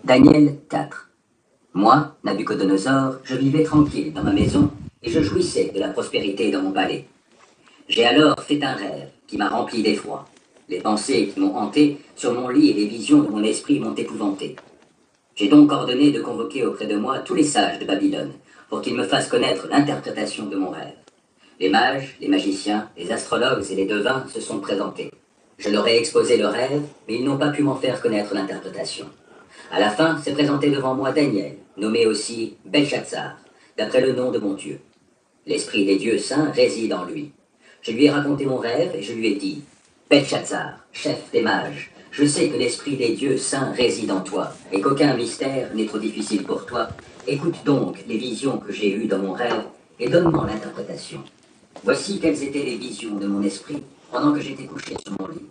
Daniel 4. Moi, Nabuchodonosor, je vivais tranquille dans ma maison et je jouissais de la prospérité dans mon palais. J'ai alors fait un rêve qui m'a rempli d'effroi. Les pensées qui m'ont hanté sur mon lit et les visions de mon esprit m'ont épouvanté. J'ai donc ordonné de convoquer auprès de moi tous les sages de Babylone pour qu'ils me fassent connaître l'interprétation de mon rêve. Les mages, les magiciens, les astrologues et les devins se sont présentés. Je leur ai exposé le rêve, mais ils n'ont pas pu m'en faire connaître l'interprétation. À la fin, s'est présenté devant moi Daniel, nommé aussi Belchatsar, d'après le nom de mon Dieu. L'esprit des dieux saints réside en lui. Je lui ai raconté mon rêve et je lui ai dit, Belchatsar, chef des mages, je sais que l'esprit des dieux saints réside en toi et qu'aucun mystère n'est trop difficile pour toi. Écoute donc les visions que j'ai eues dans mon rêve et donne-moi l'interprétation. Voici quelles étaient les visions de mon esprit pendant que j'étais couché sur mon lit.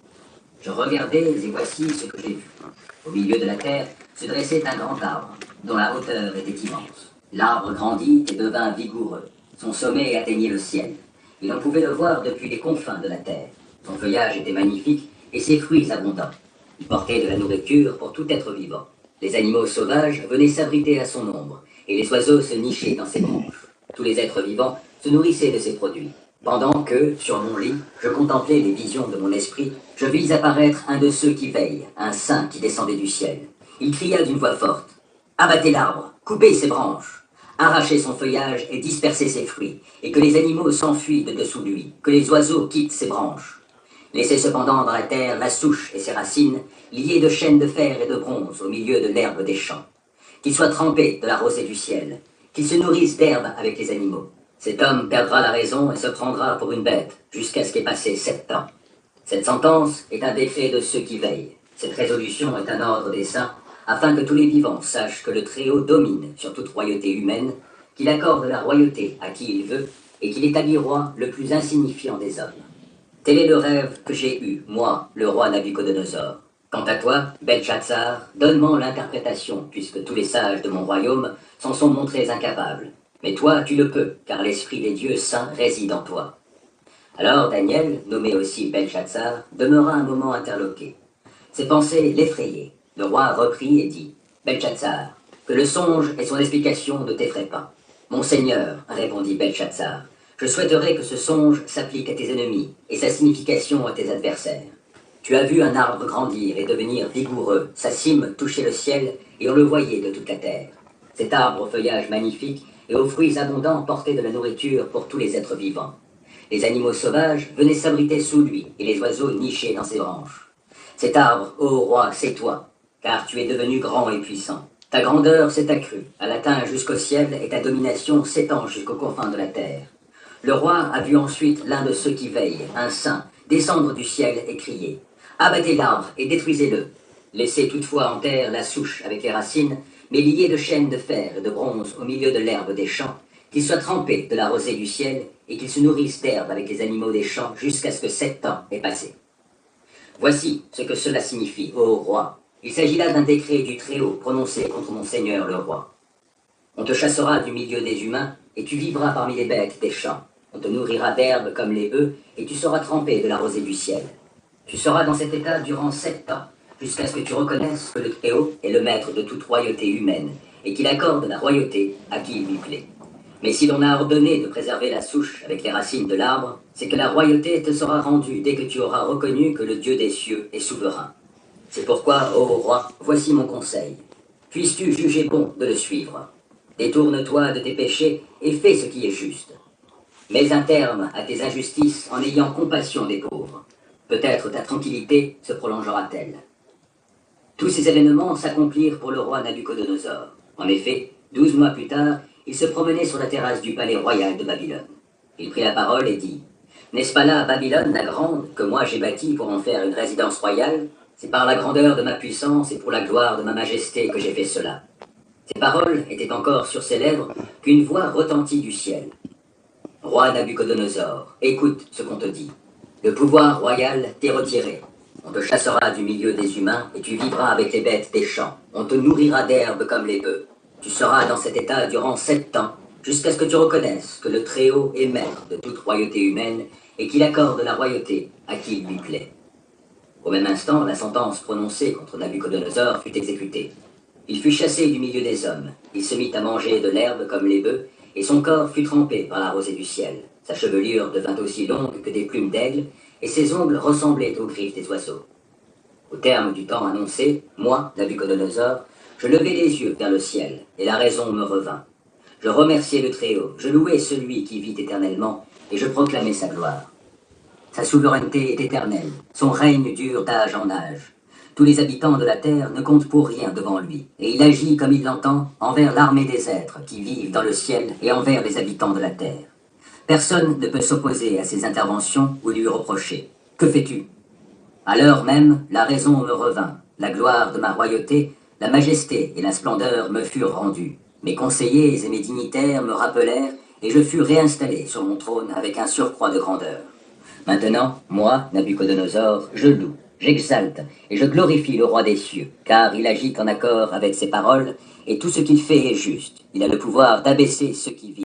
Je regardais et voici ce que j'ai vu. Au milieu de la terre se dressait un grand arbre, dont la hauteur était immense. L'arbre grandit et devint vigoureux. Son sommet atteignait le ciel. Et l'on pouvait le voir depuis les confins de la terre. Son feuillage était magnifique et ses fruits abondants. Il portait de la nourriture pour tout être vivant. Les animaux sauvages venaient s'abriter à son ombre, et les oiseaux se nichaient dans ses branches. Tous les êtres vivants se nourrissaient de ses produits. Pendant que, sur mon lit, je contemplais les visions de mon esprit, je vis apparaître un de ceux qui veillent, un saint qui descendait du ciel. Il cria d'une voix forte, « Abattez l'arbre, coupez ses branches, arrachez son feuillage et dispersez ses fruits, et que les animaux s'enfuient de dessous lui, que les oiseaux quittent ses branches. Laissez cependant dans la terre la souche et ses racines, liées de chaînes de fer et de bronze au milieu de l'herbe des champs. Qu'il soit trempé de la rosée du ciel, qu'il se nourrisse d'herbe avec les animaux. Cet homme perdra la raison et se prendra pour une bête, jusqu'à ce qu'ait passé 7 ans. Cette sentence est un décret de ceux qui veillent. Cette résolution est un ordre des saints, afin que tous les vivants sachent que le Très-Haut domine sur toute royauté humaine, qu'il accorde la royauté à qui il veut, et qu'il établit roi le plus insignifiant des hommes. Tel est le rêve que j'ai eu, moi, le roi Nabuchodonosor. Quant à toi, Belchatsar, donne-moi l'interprétation, puisque tous les sages de mon royaume s'en sont montrés incapables. Mais toi, tu le peux, car l'esprit des dieux saints réside en toi. Alors Daniel, nommé aussi Belchatsar, demeura un moment interloqué. Ses pensées l'effrayaient. Le roi reprit et dit, Belchatsar, que le songe et son explication ne t'effraient pas. Mon seigneur, répondit Belchatsar, je souhaiterais que ce songe s'applique à tes ennemis et sa signification à tes adversaires. Tu as vu un arbre grandir et devenir vigoureux, sa cime touchait le ciel et on le voyait de toute la terre. Cet arbre au feuillage magnifique et aux fruits abondants portait de la nourriture pour tous les êtres vivants. Les animaux sauvages venaient s'abriter sous lui et les oiseaux nichaient dans ses branches. Cet arbre, ô roi, c'est toi, car tu es devenu grand et puissant. Ta grandeur s'est accrue, elle atteint jusqu'au ciel et ta domination s'étend jusqu'aux confins de la terre. Le roi a vu ensuite l'un de ceux qui veillent, un saint, descendre du ciel et crier « Abattez l'arbre et détruisez-le. Laissez toutefois en terre la souche avec les racines, mais liez de chaînes de fer et de bronze au milieu de l'herbe des champs, qu'il soit trempé de la rosée du ciel et qu'il se nourrisse d'herbe avec les animaux des champs jusqu'à ce que 7 ans aient passé. Voici ce que cela signifie, ô roi. Il s'agit là d'un décret du Très-Haut prononcé contre mon seigneur le roi. On te chassera du milieu des humains et tu vivras parmi les bêtes des champs. On te nourrira d'herbe comme les bœufs et tu seras trempé de la rosée du ciel. Tu seras dans cet état durant 7 ans, jusqu'à ce que tu reconnaisses que le Très-Haut est le maître de toute royauté humaine et qu'il accorde la royauté à qui il lui plaît. Mais si l'on a ordonné de préserver la souche avec les racines de l'arbre, c'est que la royauté te sera rendue dès que tu auras reconnu que le Dieu des cieux est souverain. C'est pourquoi, ô roi, voici mon conseil. Puisses-tu juger bon de le suivre. Détourne-toi de tes péchés et fais ce qui est juste. Mets un terme à tes injustices en ayant compassion des pauvres. Peut-être ta tranquillité se prolongera-t-elle. Tous ces événements s'accomplirent pour le roi Nabuchodonosor. En effet, 12 mois plus tard, il se promenait sur la terrasse du palais royal de Babylone. Il prit la parole et dit « N'est-ce pas là Babylone la grande que moi j'ai bâtie pour en faire une résidence royale? C'est par la grandeur de ma puissance et pour la gloire de ma majesté que j'ai fait cela. » Ces paroles étaient encore sur ses lèvres qu'une voix retentit du ciel. « Roi Nabuchodonosor, écoute ce qu'on te dit. Le pouvoir royal t'est retiré. On te chassera du milieu des humains et tu vivras avec les bêtes des champs. On te nourrira d'herbe comme les bœufs. Tu seras dans cet état durant 7 ans, jusqu'à ce que tu reconnaisses que le Très-Haut est maître de toute royauté humaine et qu'il accorde la royauté à qui il lui plaît. » Au même instant, la sentence prononcée contre Nabuchodonosor fut exécutée. Il fut chassé du milieu des hommes. Il se mit à manger de l'herbe comme les bœufs, et son corps fut trempé par la rosée du ciel. Sa chevelure devint aussi longue que des plumes d'aigle, et ses ongles ressemblaient aux griffes des oiseaux. Au terme du temps annoncé, moi, Nabuchodonosor, je levai les yeux vers le ciel, et la raison me revint. Je remerciai le Très-Haut, je louai celui qui vit éternellement, et je proclamai sa gloire. Sa souveraineté est éternelle, son règne dure d'âge en âge. Tous les habitants de la terre ne comptent pour rien devant lui, et il agit comme il l'entend envers l'armée des êtres qui vivent dans le ciel et envers les habitants de la terre. Personne ne peut s'opposer à ses interventions ou lui reprocher. Que fais-tu? À l'heure même, la raison me revint, la gloire de ma royauté, la majesté et la splendeur me furent rendues. Mes conseillers et mes dignitaires me rappelèrent, et je fus réinstallé sur mon trône avec un surcroît de grandeur. Maintenant, moi, Nabuchodonosor, je loue, j'exalte et je glorifie le roi des cieux, car il agit en accord avec ses paroles, et tout ce qu'il fait est juste. Il a le pouvoir d'abaisser ceux qui vivent.